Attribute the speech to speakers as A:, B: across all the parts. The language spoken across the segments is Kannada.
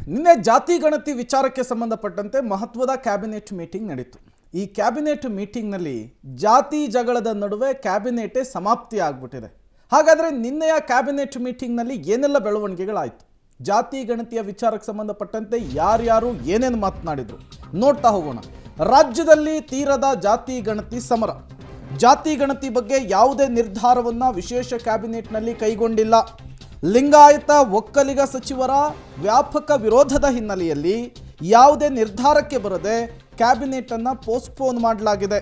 A: ನಿನ್ನೆ ಜಾತಿ ಗಣತಿ ವಿಚಾರಕ್ಕೆ ಸಂಬಂಧಪಟ್ಟಂತೆ ಮಹತ್ವದ ಕ್ಯಾಬಿನೆಟ್ ಮೀಟಿಂಗ್ ನಡೀತು. ಈ ಕ್ಯಾಬಿನೆಟ್ ಮೀಟಿಂಗ್ನಲ್ಲಿ ಜಾತಿ ಜಗಳದ ನಡುವೆ ಕ್ಯಾಬಿನೆಟೇ ಸಮಾಪ್ತಿ ಆಗ್ಬಿಟ್ಟಿದೆ. ಹಾಗಾದರೆ ನಿನ್ನೆಯ ಕ್ಯಾಬಿನೆಟ್ ಮೀಟಿಂಗ್ನಲ್ಲಿ ಏನೆಲ್ಲ ಬೆಳವಣಿಗೆಗಳಾಯಿತು, ಜಾತಿ ಗಣತಿಯ ವಿಚಾರಕ್ಕೆ ಸಂಬಂಧಪಟ್ಟಂತೆ ಯಾರ್ಯಾರು ಏನೇನು ಮಾತನಾಡಿದ್ರು ನೋಡ್ತಾ ಹೋಗೋಣ. ರಾಜ್ಯದಲ್ಲಿ ತೀರದ ಜಾತಿ ಗಣತಿ ಸಮರ. ಜಾತಿ ಗಣತಿ ಬಗ್ಗೆ ಯಾವುದೇ ನಿರ್ಧಾರವನ್ನು ವಿಶೇಷ ಕ್ಯಾಬಿನೆಟ್ನಲ್ಲಿ ಕೈಗೊಂಡಿಲ್ಲ. ಲಿಂಗಾಯತ ಒಕ್ಕಲಿಗ ಸಚಿವರ ವ್ಯಾಪಕ ವಿರೋಧದ ಹಿನ್ನೆಲೆಯಲ್ಲಿ ಯಾವುದೇ ನಿರ್ಧಾರಕ್ಕೆ ಬರದೆ ಕ್ಯಾಬಿನೆಟ್ ಅನ್ನು ಪೋಸ್ಟ್ಪೋನ್ ಮಾಡಲಾಗಿದೆ.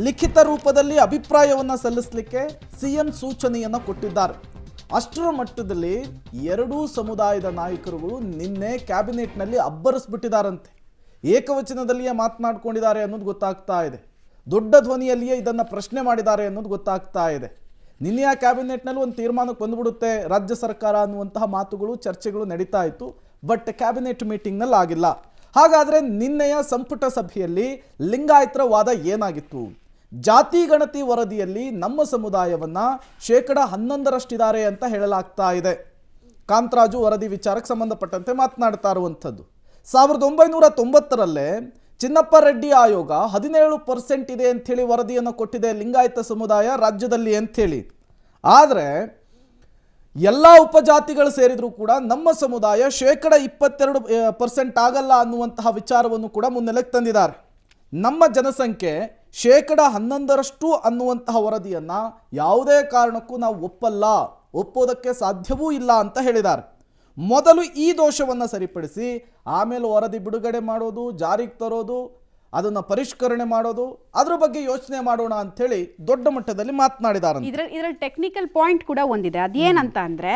A: ಲಿಖಿತ ರೂಪದಲ್ಲಿ ಅಭಿಪ್ರಾಯವನ್ನು ಸಲ್ಲಿಸಲಿಕ್ಕೆ ಸಿಎಂ ಸೂಚನೆಯನ್ನು ಕೊಟ್ಟಿದ್ದಾರೆ. ಅಷ್ಟರ ಮಟ್ಟದಲ್ಲಿ ಎರಡೂ ಸಮುದಾಯದ ನಾಯಕರುಗಳು ನಿನ್ನೆ ಕ್ಯಾಬಿನೆಟ್ನಲ್ಲಿ ಅಬ್ಬರಿಸ್ಬಿಟ್ಟಿದ್ದಾರಂತೆ. ಏಕವಚನದಲ್ಲಿಯೇ ಮಾತನಾಡ್ಕೊಂಡಿದ್ದಾರೆ ಅನ್ನೋದು ಗೊತ್ತಾಗ್ತಾ ಇದೆ. ದೊಡ್ಡ ಧ್ವನಿಯಲ್ಲಿಯೇ ಇದನ್ನು ಪ್ರಶ್ನೆ ಮಾಡಿದ್ದಾರೆ ಅನ್ನೋದು ಗೊತ್ತಾಗ್ತಾ ಇದೆ. ನಿನ್ನೆಯ ಕ್ಯಾಬಿನೆಟ್ನಲ್ಲಿ ಒಂದು ತೀರ್ಮಾನಕ್ಕೆ ಬಂದುಬಿಡುತ್ತೆ ರಾಜ್ಯ ಸರ್ಕಾರ ಅನ್ನುವಂತಹ ಮಾತುಗಳು ಚರ್ಚೆಗಳು ನಡೀತಾ ಇತ್ತು. ಬಟ್ ಕ್ಯಾಬಿನೆಟ್ ಮೀಟಿಂಗ್ನಲ್ಲಿ ಆಗಿಲ್ಲ. ಹಾಗಾದರೆ ನಿನ್ನೆಯ ಸಂಪುಟ ಸಭೆಯಲ್ಲಿ ಲಿಂಗಾಯತರ ವಾದ ಏನಾಗಿತ್ತು? ಜಾತಿ ಗಣತಿ ವರದಿಯಲ್ಲಿ ನಮ್ಮ ಸಮುದಾಯವನ್ನು 11% ಅಂತ ಹೇಳಲಾಗ್ತಾ ಇದೆ. ಕಾಂತರಾಜು ವರದಿ ವಿಚಾರಕ್ಕೆ ಸಂಬಂಧಪಟ್ಟಂತೆ ಮಾತನಾಡ್ತಾ ಇರುವಂಥದ್ದು. 1990ರಲ್ಲೇ ಚಿನ್ನಪ್ಪ ರೆಡ್ಡಿ ಆಯೋಗ 17% ಇದೆ ಅಂಥೇಳಿ ವರದಿಯನ್ನು ಕೊಟ್ಟಿದೆ ಲಿಂಗಾಯತ ಸಮುದಾಯ ರಾಜ್ಯದಲ್ಲಿ ಅಂಥೇಳಿ. ಆದರೆ ಎಲ್ಲ ಉಪಜಾತಿಗಳು ಸೇರಿದರೂ ಕೂಡ ನಮ್ಮ ಸಮುದಾಯ 22% ಆಗಲ್ಲ ಅನ್ನುವಂತಹ ವಿಚಾರವನ್ನು ಕೂಡ ಮುನ್ನೆಲೆಗೆ ತಂದಿದ್ದಾರೆ. ನಮ್ಮ ಜನಸಂಖ್ಯೆ 11% ಅನ್ನುವಂತಹ ವರದಿಯನ್ನು ಯಾವುದೇ ಕಾರಣಕ್ಕೂ ನಾವು ಒಪ್ಪೋದಕ್ಕೆ ಸಾಧ್ಯವೂ ಇಲ್ಲ ಅಂತ ಹೇಳಿದ್ದಾರೆ. ಮೊದಲು ಈ ದೋಷವನ್ನು ಸರಿಪಡಿಸಿ ಆಮೇಲೆ ವರದಿ ಬಿಡುಗಡೆ ಮಾಡೋದು, ಜಾರಿಗೆ ತರೋದು, ಅದನ್ನು ಪರಿಷ್ಕರಣೆ ಮಾಡೋದು, ಅದ್ರ ಬಗ್ಗೆ ಯೋಚನೆ ಮಾಡೋಣ ಅಂಥೇಳಿ ದೊಡ್ಡ ಮಟ್ಟದಲ್ಲಿ ಮಾತನಾಡಿದ್ದಾರೆ.
B: ಇದರಲ್ಲಿ ಟೆಕ್ನಿಕಲ್ ಪಾಯಿಂಟ್ ಕೂಡ ಒಂದಿದೆ. ಅದೇನಂತ ಅಂದರೆ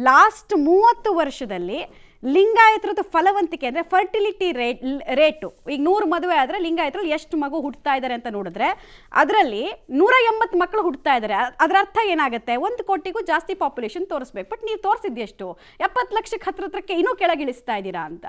B: ಲಾಸ್ಟ್ 30 ವರ್ಷದಲ್ಲಿ ಲಿಂಗಾಯತರದ್ದು ಫಲವಂತಿಕೆ ಅಂದರೆ ಫರ್ಟಿಲಿಟಿ ರೇಟು, ಈಗ 100 ಮದುವೆ ಆದರೆ ಲಿಂಗಾಯತರಲ್ಲಿ ಎಷ್ಟು ಮಗು ಹುಟ್ಟುತ್ತಾ ಇದ್ದಾರೆ ಅಂತ ನೋಡಿದ್ರೆ ಅದರಲ್ಲಿ 180 ಮಕ್ಕಳು ಹುಟ್ಟುತ್ತಾ ಇದ್ದಾರೆ. ಅದರ ಅರ್ಥ ಏನಾಗುತ್ತೆ? 1 ಕೋಟಿಗೂ ಜಾಸ್ತಿ ಪಾಪ್ಯುಲೇಷನ್ ತೋರಿಸ್ಬೇಕು. ಬಟ್ ನೀವು ತೋರಿಸಿದ್ದೆಷ್ಟು? 70 ಲಕ್ಷಕ್ಕೆ ಹತ್ರಕ್ಕೆ ಇನ್ನೂ ಕೆಳಗಿಳಿಸ್ತಾ ಇದ್ದೀರಾ ಅಂತ.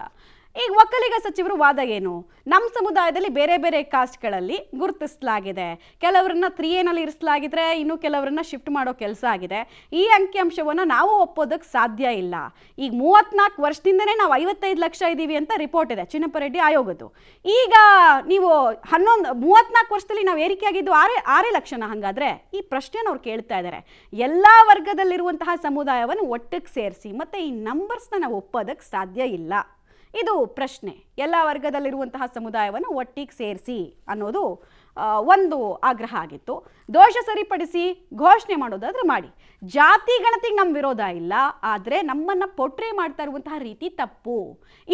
B: ಈಗ ಒಕ್ಕಲಿಗ ಸಚಿವರು ವಾದ ಏನು? ನಮ್ಮ ಸಮುದಾಯದಲ್ಲಿ ಬೇರೆ ಬೇರೆ ಕಾಸ್ಟ್ಗಳಲ್ಲಿ ಗುರುತಿಸಲಾಗಿದೆ. ಕೆಲವರನ್ನ 3A ಇರಿಸಲಾಗಿದ್ರೆ ಇನ್ನು ಕೆಲವರನ್ನ ಶಿಫ್ಟ್ ಮಾಡೋ ಕೆಲಸ ಆಗಿದೆ. ಈ ಅಂಕಿಅಂಶವನ್ನು ನಾವು ಒಪ್ಪೋದಕ್ಕೆ ಸಾಧ್ಯ ಇಲ್ಲ. ಈಗ 34 ವರ್ಷದಿಂದನೇ ನಾವು 55 ಲಕ್ಷ ಇದ್ದೀವಿ ಅಂತ ರಿಪೋರ್ಟ್ ಇದೆ ಚಿನ್ನಪ್ಪ ರೆಡ್ಡಿ ಆಯೋಗದ್ದು. ಈಗ ನೀವು 34 ವರ್ಷದಲ್ಲಿ ನಾವು ಏರಿಕೆಯಾಗಿದ್ದು 6 ಲಕ್ಷನ. ಹಾಗಾದ್ರೆ ಈ ಪ್ರಶ್ನೆಯನ್ನು ಅವ್ರು ಕೇಳ್ತಾ ಇದ್ದಾರೆ. ಎಲ್ಲ ವರ್ಗದಲ್ಲಿರುವಂತಹ ಸಮುದಾಯವನ್ನು ಒಟ್ಟಿಗೆ ಸೇರಿಸಿ ಮತ್ತೆ ಈ ನಂಬರ್ಸ್ನ ನಾವು ಒಪ್ಪೋದಕ್ಕೆ ಸಾಧ್ಯ ಇಲ್ಲ. ಇದು ಪ್ರಶ್ನೆ. ಎಲ್ಲ ವರ್ಗದಲ್ಲಿರುವಂತಹ ಸಮುದಾಯವನ್ನು ಒಟ್ಟಿಗೆ ಸೇರಿಸಿ ಅನ್ನೋದು ಒಂದು ಆಗ್ರಹ ಆಗಿತ್ತು. ದೋಷ ಸರಿಪಡಿಸಿ ಘೋಷಣೆ ಮಾಡೋದಾದ್ರೆ ಮಾಡಿ. ಜಾತಿ ಗಣತಿಗೆ ನಮ್ಮ ವಿರೋಧ ಇಲ್ಲ, ಆದರೆ ನಮ್ಮನ್ನು ಪೋಟ್ರೆ ಮಾಡ್ತಾ ಇರುವಂತಹ ರೀತಿ ತಪ್ಪು.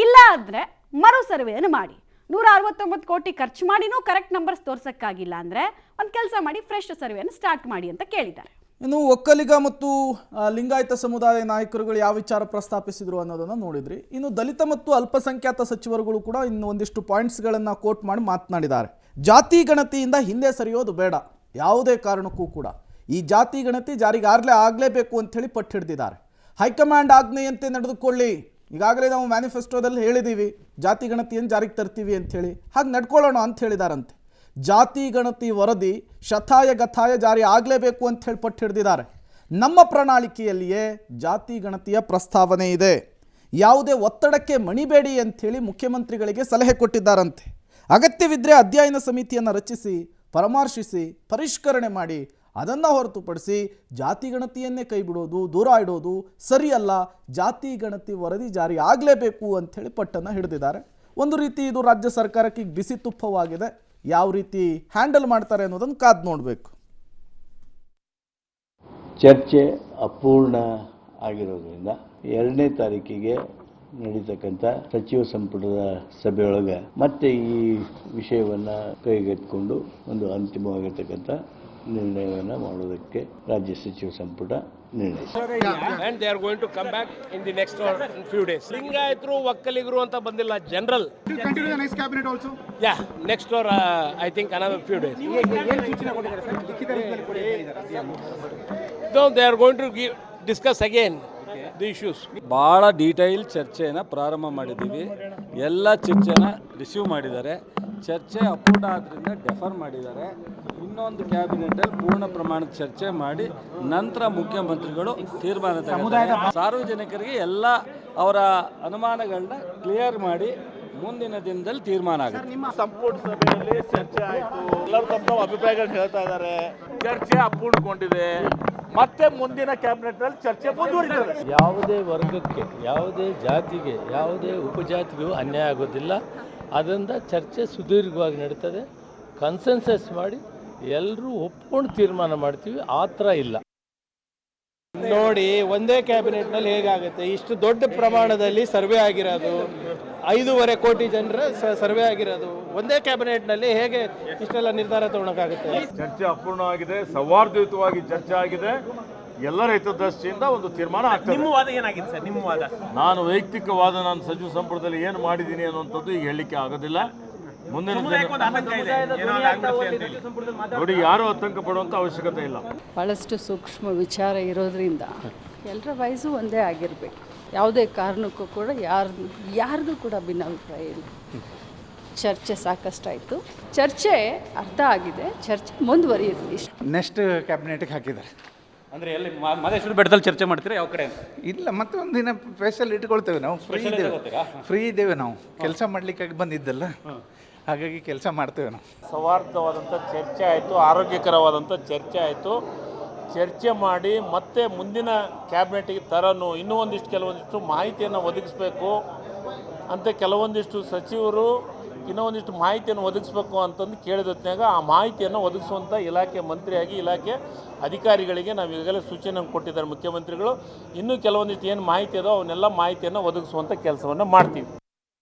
B: ಇಲ್ಲ ಅಂದರೆ ಮರು ಸರ್ವೆಯನ್ನು ಮಾಡಿ. 169 ಕೋಟಿ ಖರ್ಚು ಮಾಡಿನೂ ಕರೆಕ್ಟ್ ನಂಬರ್ಸ್ ತೋರ್ಸೋಕ್ಕಾಗಿಲ್ಲ ಅಂದರೆ ಒಂದು ಕೆಲಸ ಮಾಡಿ, ಫ್ರೆಶ್ ಸರ್ವೆಯನ್ನು ಸ್ಟಾರ್ಟ್ ಮಾಡಿ ಅಂತ ಕೇಳಿದ್ದಾರೆ.
A: ಇನ್ನು ಒಕ್ಕಲಿಗ ಮತ್ತು ಲಿಂಗಾಯತ ಸಮುದಾಯ ನಾಯಕರುಗಳು ಯಾವ ವಿಚಾರ ಪ್ರಸ್ತಾಪಿಸಿದ್ರು ಅನ್ನೋದನ್ನು ನೋಡಿದ್ರಿ. ಇನ್ನು ದಲಿತ ಮತ್ತು ಅಲ್ಪಸಂಖ್ಯಾತ ಸಚಿವರುಗಳು ಕೂಡ ಇನ್ನು ಒಂದಿಷ್ಟು ಪಾಯಿಂಟ್ಸ್ಗಳನ್ನು ಕೋಟ್ ಮಾಡಿ ಮಾತನಾಡಿದ್ದಾರೆ. ಜಾತಿ ಗಣತಿಯಿಂದ ಹಿಂದೆ ಸರಿಯೋದು ಬೇಡ, ಯಾವುದೇ ಕಾರಣಕ್ಕೂ ಕೂಡ ಈ ಜಾತಿ ಗಣತಿ ಜಾರಿಗೆ ಆಗಲೇಬೇಕು ಅಂಥೇಳಿ ಪಟ್ಟು ಹಿಡಿದಿದ್ದಾರೆ. ಹೈಕಮಾಂಡ್ ಆಜ್ಞೆಯಂತೆ ನಡೆದುಕೊಳ್ಳಿ. ಈಗಾಗಲೇ ನಾವು ಮ್ಯಾನಿಫೆಸ್ಟೋದಲ್ಲಿ ಹೇಳಿದ್ದೀವಿ ಜಾತಿ ಗಣತಿಯನ್ನು ಜಾರಿಗೆ ತರ್ತೀವಿ ಅಂಥೇಳಿ, ಹಾಗೆ ನಡ್ಕೊಳ್ಳೋಣ ಅಂತ ಹೇಳಿದಾರಂತೆ. ಜಾತಿ ಗಣತಿ ವರದಿ ಶತಾಯ ಗತಾಯ ಜಾರಿ ಆಗಲೇಬೇಕು ಅಂತ ಹೇಳಿ ಪಟ್ಟು ಹಿಡಿದಿದ್ದಾರೆ. ನಮ್ಮ ಪ್ರಣಾಳಿಕೆಯಲ್ಲಿಯೇ ಜಾತಿ ಗಣತಿಯ ಪ್ರಸ್ತಾವನೆ ಇದೆ. ಯಾವುದೇ ಒತ್ತಡಕ್ಕೆ ಮಣಿಬೇಡಿ ಅಂಥೇಳಿ ಮುಖ್ಯಮಂತ್ರಿಗಳಿಗೆ ಸಲಹೆ ಕೊಟ್ಟಿದ್ದಾರಂತೆ. ಅಗತ್ಯವಿದ್ದರೆ ಅಧ್ಯಯನ ಸಮಿತಿಯನ್ನು ರಚಿಸಿ ಪರಾಮರ್ಶಿಸಿ ಪರಿಷ್ಕರಣೆ ಮಾಡಿ, ಅದನ್ನು ಹೊರತುಪಡಿಸಿ ಜಾತಿ ಗಣತಿಯನ್ನೇ ಕೈ ಬಿಡೋದು, ದೂರ ಇಡೋದು ಸರಿಯಲ್ಲ. ಜಾತಿ ಗಣತಿ ವರದಿ ಜಾರಿ ಆಗಲೇಬೇಕು ಅಂಥೇಳಿ ಪಟ್ಟನ್ನು ಹಿಡಿದಿದ್ದಾರೆ. ಒಂದು ರೀತಿ ಇದು ರಾಜ್ಯ ಸರ್ಕಾರಕ್ಕೆ ಬಿಸಿ ತುಪ್ಪವಾಗಿದೆ. ಯಾವ ರೀತಿ ಹ್ಯಾಂಡಲ್ ಮಾಡ್ತಾರೆ ಅನ್ನೋದನ್ನು ಕಾದು ನೋಡಬೇಕು.
C: ಚರ್ಚೆ ಅಪೂರ್ಣ ಆಗಿರೋದ್ರಿಂದ 2ನೇ ತಾರೀಕಿಗೆ ನಡೀತಕ್ಕಂಥ ಸಚಿವ ಸಂಪುಟದ ಸಭೆಯೊಳಗೆ ಮತ್ತೆ ಈ ವಿಷಯವನ್ನು ಕೈಗೆತ್ತಿಕೊಂಡು ಒಂದು ಅಂತಿಮವಾಗಿರ್ತಕ್ಕಂಥ ನಿರ್ಣಯವನ್ನು ಮಾಡೋದಕ್ಕೆ ರಾಜ್ಯ ಸಚಿವ ಸಂಪುಟ
D: and they are going to come back in the next or few days. ಲಿಂಗಾಯತರು ಒಕ್ಕಲಿಗರು ಅಂತ ಬಂದಿಲ್ಲ, general.
E: Continue the next cabinet also.
D: Yeah, next or I think another few days. No, they are going to discuss again the issues.
F: ಭಾಳ ಡೀಟೈಲ್ ಚರ್ಚೆಯನ್ನು ಪ್ರಾರಂಭ ಮಾಡಿದ್ದೀವಿ. ಎಲ್ಲ ಚರ್ಚೆನ ರಿಸೀವ್ ಮಾಡಿದ್ದಾರೆ. ಚರ್ಚೆ ಅಪೂರ್ಣ ಆದ್ದರಿಂದ ಡೆಫರ್ ಮಾಡಿದ್ದಾರೆ. ಇನ್ನೊಂದು ಕ್ಯಾಬಿನೆಟಲ್ಲಿ ಪೂರ್ಣ ಪ್ರಮಾಣದ ಚರ್ಚೆ ಮಾಡಿ ನಂತರ ಮುಖ್ಯಮಂತ್ರಿಗಳು ತೀರ್ಮಾನ ತಗೊಳ್ತಾರೆ. ಸಾರ್ವಜನಿಕರಿಗೆ ಎಲ್ಲ ಅವರ ಅನುಮಾನಗಳನ್ನ ಕ್ಲಿಯರ್ ಮಾಡಿ ಮುಂದಿನ ದಿನದಲ್ಲಿ ತೀರ್ಮಾನ ಆಗುತ್ತೆ.
G: ಸಂಪುಟ ಸಭೆಯಲ್ಲಿ ಚರ್ಚೆ ಆಯಿತು, ಎಲ್ಲರೂ ತಮ್ಮ ಅಭಿಪ್ರಾಯಗಳನ್ನ ಹೇಳ್ತಾ ಇದ್ದಾರೆ, ಚರ್ಚೆ ಅಪೂರ್ಣಗೊಂಡಿದೆ, ಮತ್ತೆ ಮುಂದಿನ ಕ್ಯಾಬಿನೆಟ್ನಲ್ಲಿ ಚರ್ಚೆ ಮುಂದುವರಿತದೆ.
C: ಯಾವುದೇ ವರ್ಗಕ್ಕೆ, ಯಾವುದೇ ಜಾತಿಗೆ, ಯಾವುದೇ ಉಪಜಾತಿಗೂ ಅನ್ಯಾಯ ಆಗೋದಿಲ್ಲ. ಅದರಿಂದ ಚರ್ಚೆ ಸುದೀರ್ಘವಾಗಿ ನಡೀತದೆ. ಕನ್ಸೆನ್ಸಸ್ ಮಾಡಿ ಎಲ್ಲರೂ ಒಪ್ಕೊಂಡು ತೀರ್ಮಾನ ಮಾಡ್ತೀವಿ. ಆ ಥರ ಇಲ್ಲ.
H: ನೋಡಿ, ಒಂದೇ ಕ್ಯಾಬಿನೆಟ್ನಲ್ಲಿ ಹೇಗಾಗುತ್ತೆ? ಇಷ್ಟು ದೊಡ್ಡ ಪ್ರಮಾಣದಲ್ಲಿ ಸರ್ವೆ ಆಗಿರೋದು, 5.5 ಕೋಟಿ ಜನರ ಸರ್ವೆ ಆಗಿರೋದು, ಒಂದೇ ಕ್ಯಾಬಿನೆಟ್ನಲ್ಲಿ ಹೇಗೆ ಇಷ್ಟೆಲ್ಲ ನಿರ್ಧಾರ ತಗೊಳಕ್ಕಾಗುತ್ತೆ?
G: ಚರ್ಚೆ ಅಪೂರ್ಣವಾಗಿದೆ, ಸೌಹಾರ್ದಯುತವಾಗಿ ಚರ್ಚೆ ಆಗಿದೆ. ಎಲ್ಲರ ಹಿತದೃಷ್ಟಿಯಿಂದ ಒಂದು ತೀರ್ಮಾನ ಆಗ್ತದೆ.
D: ನಿಮ್ಮ ವಾದ ಏನಾಗಿದೆ ಸರ್? ನಿಮ್ಮ ವಾದ?
G: ನಾನು ವೈಯಕ್ತಿಕವಾದ ನಾನು ಸಚಿವ ಸಂಪುಟದಲ್ಲಿ ಏನು ಮಾಡಿದ್ದೀನಿ ಅನ್ನುವಂಥದ್ದು ಈಗ ಹೇಳಲಿಕ್ಕೆ ಆಗೋದಿಲ್ಲ. ಮುಂದಿನ ನೋಡಿ, ಯಾರೂ ಆತಂಕ ಪಡುವಂಥ ಅವಶ್ಯಕತೆ ಇಲ್ಲ.
I: ಭಾಳಷ್ಟು ಸೂಕ್ಷ್ಮ ವಿಚಾರ ಇರೋದ್ರಿಂದ ಎಲ್ಲರ ವಯಸ್ಸು ಒಂದೇ ಆಗಿರಬೇಕು. ಯಾವುದೇ ಕಾರಣಕ್ಕೂ ಕೂಡ ಯಾರ್ದು ಕೂಡ ಭಿನ್ನಾಭಿಪ್ರಾಯ ಇಲ್ಲ. ಚರ್ಚೆ ಸಾಕಷ್ಟಾಯಿತು, ಚರ್ಚೆ ಅರ್ಥ ಆಗಿದೆ, ಚರ್ಚೆ ಮುಂದುವರಿಯುತ್ತೆ.
J: ನೆಕ್ಸ್ಟ್ ಕ್ಯಾಬಿನೆಟ್ಗೆ ಹಾಕಿದ್ದಾರೆ.
F: ಅಂದರೆ ಎಲ್ಲಿ ಮಹದೇಶ್ವರ ಬೆಟ್ಟದಲ್ಲಿ ಚರ್ಚೆ ಮಾಡ್ತೀರಾ? ಯಾವ ಕಡೆ?
J: ಇಲ್ಲ, ಮತ್ತೆ ಒಂದಿನ ಸ್ಪೆಷಲ್ ಇಟ್ಕೊಳ್ತೇವೆ ನಾವು. ಫ್ರೀ ಇದ್ದೇವೆ ನಾವು, ಕೆಲಸ ಮಾಡಲಿಕ್ಕಾಗಿ ಬಂದಿದ್ದಲ್ಲ, ಹಾಗಾಗಿ ಕೆಲಸ ಮಾಡ್ತೇವೆ ನಾವು.
G: ಸೌಹಾರ್ದವಾದಂಥ ಚರ್ಚೆ ಆಯಿತು, ಆರೋಗ್ಯಕರವಾದಂಥ ಚರ್ಚೆ ಆಯಿತು. ಚರ್ಚೆ ಮಾಡಿ ಮತ್ತೆ ಮುಂದಿನ ಕ್ಯಾಬಿನೆಟ್ಗೆ ತರನು ಇನ್ನೂ ಕೆಲವೊಂದಿಷ್ಟು ಮಾಹಿತಿಯನ್ನು ಒದಗಿಸಬೇಕು ಅಂತ ಕೆಲವೊಂದಿಷ್ಟು ಸಚಿವರು ಇನ್ನೂ ಒಂದಿಷ್ಟು ಮಾಹಿತಿಯನ್ನು ಒದಗಿಸ್ಬೇಕು ಅಂತಂದು ಕೇಳಿದೊತ್ತಿನಾಗ ಆ ಮಾಹಿತಿಯನ್ನು ಒದಗಿಸುವಂಥ ಇಲಾಖೆ ಮಂತ್ರಿಯಾಗಿ ಇಲಾಖೆ ಅಧಿಕಾರಿಗಳಿಗೆ ನಾವು ಈಗಾಗಲೇ ಸೂಚನೆಯನ್ನು ಕೊಟ್ಟಿದ್ದಾರೆ ಮುಖ್ಯಮಂತ್ರಿಗಳು. ಇನ್ನೂ ಕೆಲವೊಂದಿಷ್ಟು ಏನು ಮಾಹಿತಿ ಅದೋ ಅವನ್ನೆಲ್ಲ ಮಾಹಿತಿಯನ್ನು ಒದಗಿಸುವಂಥ ಕೆಲಸವನ್ನು ಮಾಡ್ತೀವಿ.